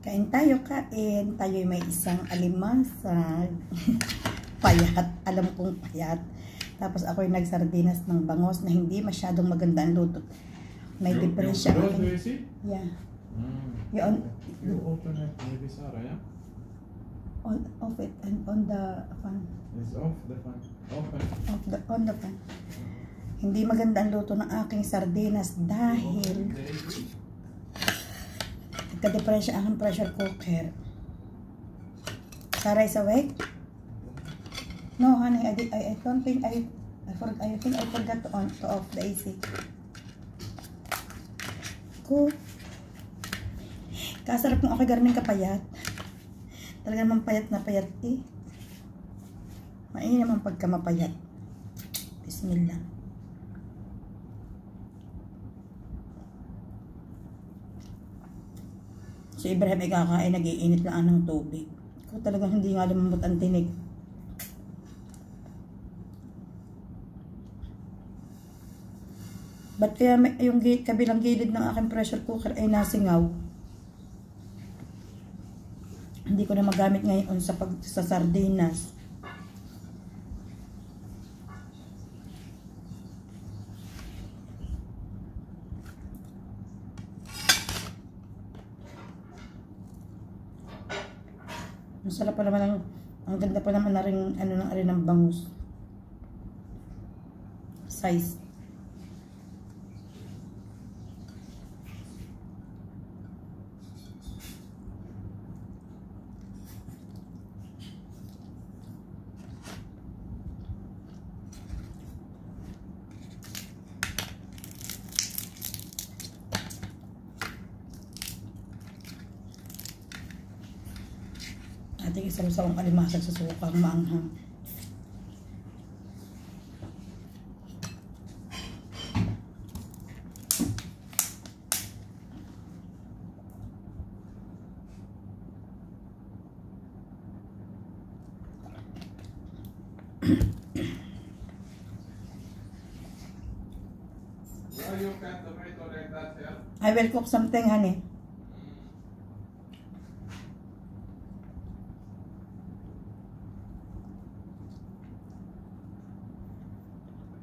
Kain tayo, kain. Tayo'y may isang alimasag. Payat. Alam kong payat. Tapos ako'y nagsardinas ng bangos na hindi masyadong maganda ang luto. May diferensya. Yeah. You open it maybe, Sarah, yeah? Off it and on the fan. It's off the fan. Open. On the fan. Hindi maganda ang luto ng aking sardinas dahil nagka-diferensya ang pressure cooker. Sarah is awake? No, honey, I don't think I forgot to off the AC. Cool. Kasarap ng aking garning kapayat. Talaga naman payat na payat eh. Mainit naman pagka mapayat. Bismillah. So Ibrahim ay kakain, nag-iinit lang ng tubig. Ikaw talagang hindi nga lumambot ang tinig. Ba't kaya yung kabilang gilid ng aking pressure cooker ay nasingaw? Hindi ko na magamit ngayon sa sardinas. Masarap pa naman ang ganda pa naman na rin ng bangus. Size. Ating isang-sawang alimasag sa sukang maanghang. I will cook something, honey.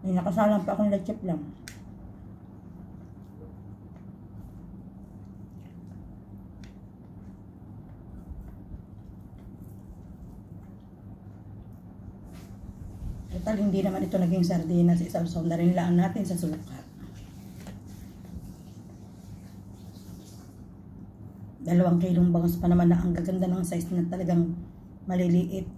May nakasalang pa akong lechip lang. Total, hindi naman ito naging sardinas. Isaw-saw na rin lang natin sa suka. 2 kilong bangus pa naman na ang gaganda ng size na talagang maliliit.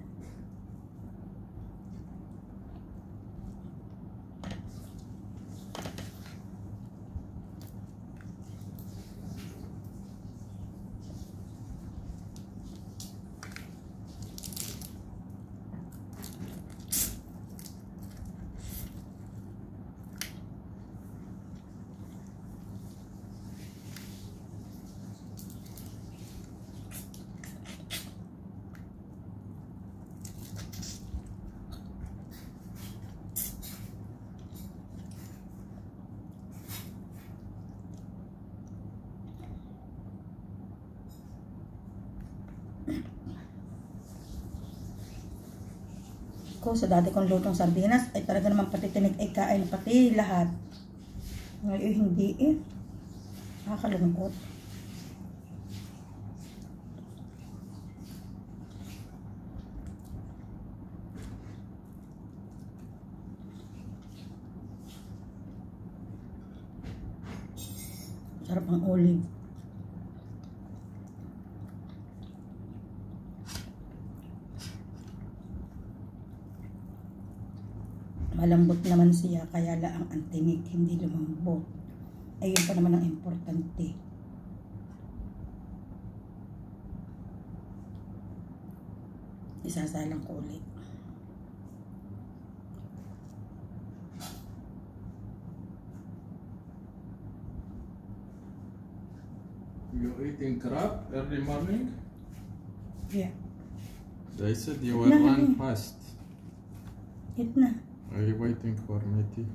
Ko sa dati kong lutong sardinas ay talaga naman pati tinig ay kain pati lahat. Ngayon hindi eh. Nakakalungkot. Sarap ang olive. Malambot naman siya, kaya lang ang tinig hindi lumambot. Ayun pa naman ang importante. Isasalang ko ulit. You're eating crab early morning? Yeah. They said you will run fast. Eat na. Are you waiting for me tea?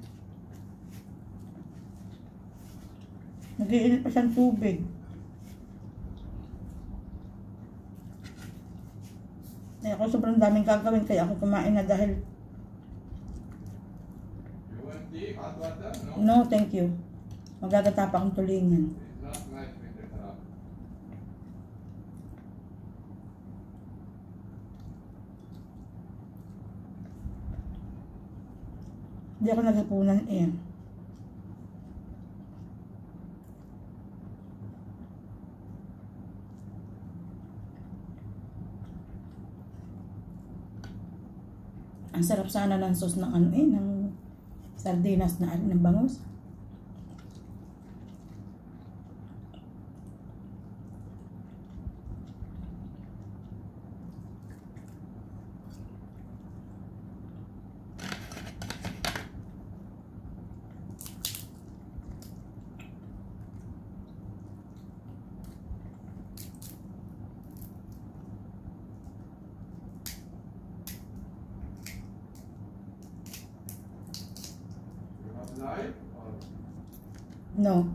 Nag-iinit pa siyang tubig. Eh, ako sobrang daming gagawin kaya ako kumain na dahil You want tea, hot water? No. no, thank you. Magagatapa akong tulingan. It's not nice with the crab. Hindi ako naghapunan eh. Ang sarap sana ng sauce ng ano eh, ng sardinas na ng bangus. Live or No.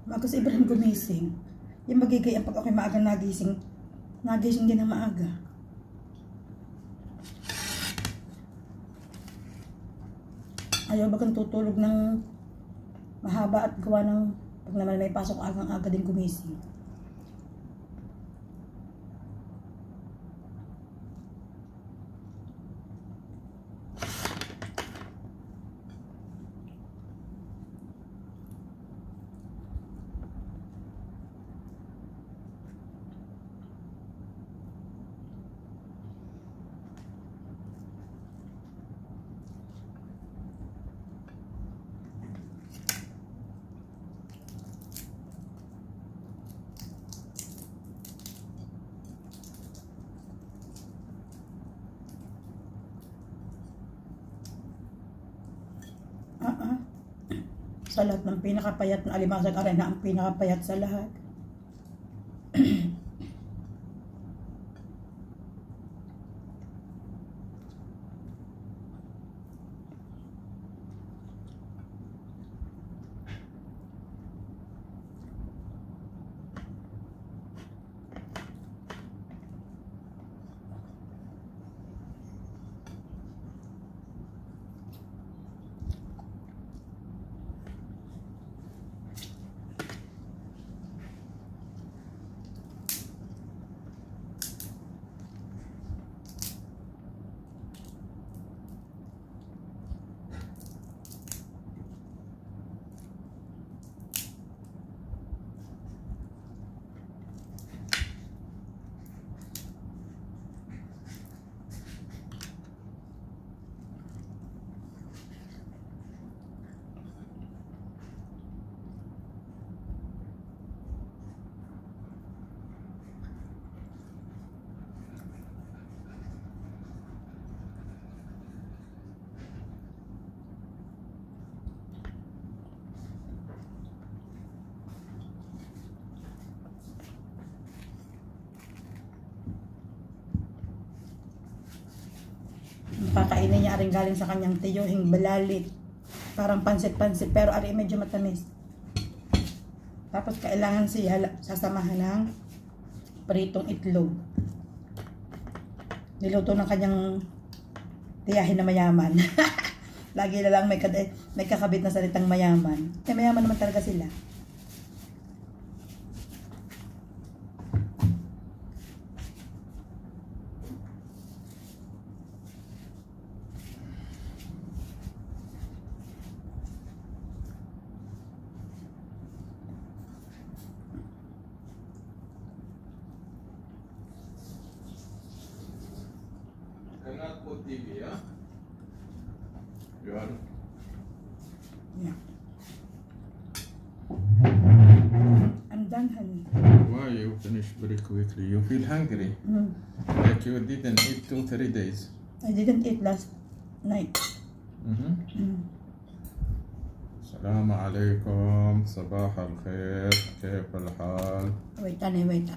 Bago si Ibrahim gumising. Yung magigayang pag ako'y maaga nagising. Nagising din ng maaga. Ayaw bagang tutulog ng mahaba at gawa ng pag naman may pasok agang-aga din gumising. Sa lahat ng pinakapayat na alimasag arena ang pinakapayat sa lahat. Kakainin niya rin galing sa kanyang tiyuhing balalit. Parang pansit-pansit pero ari medyo matamis. Tapos kailangan siya sasamahan ng pritong itlog. Niluto ng kanyang tiyahin na mayaman. Lagi na lang may kakabit na salitang mayaman. Eh mayaman naman talaga sila. cannot put TV, yeah? You are. Yeah. I'm done, honey. Why you finish very quickly? You feel hungry? Like you didn't eat 2-3 days. I didn't eat last night. السلام عليكم صباح الخير كيف الحال؟ Wait, honey, wait.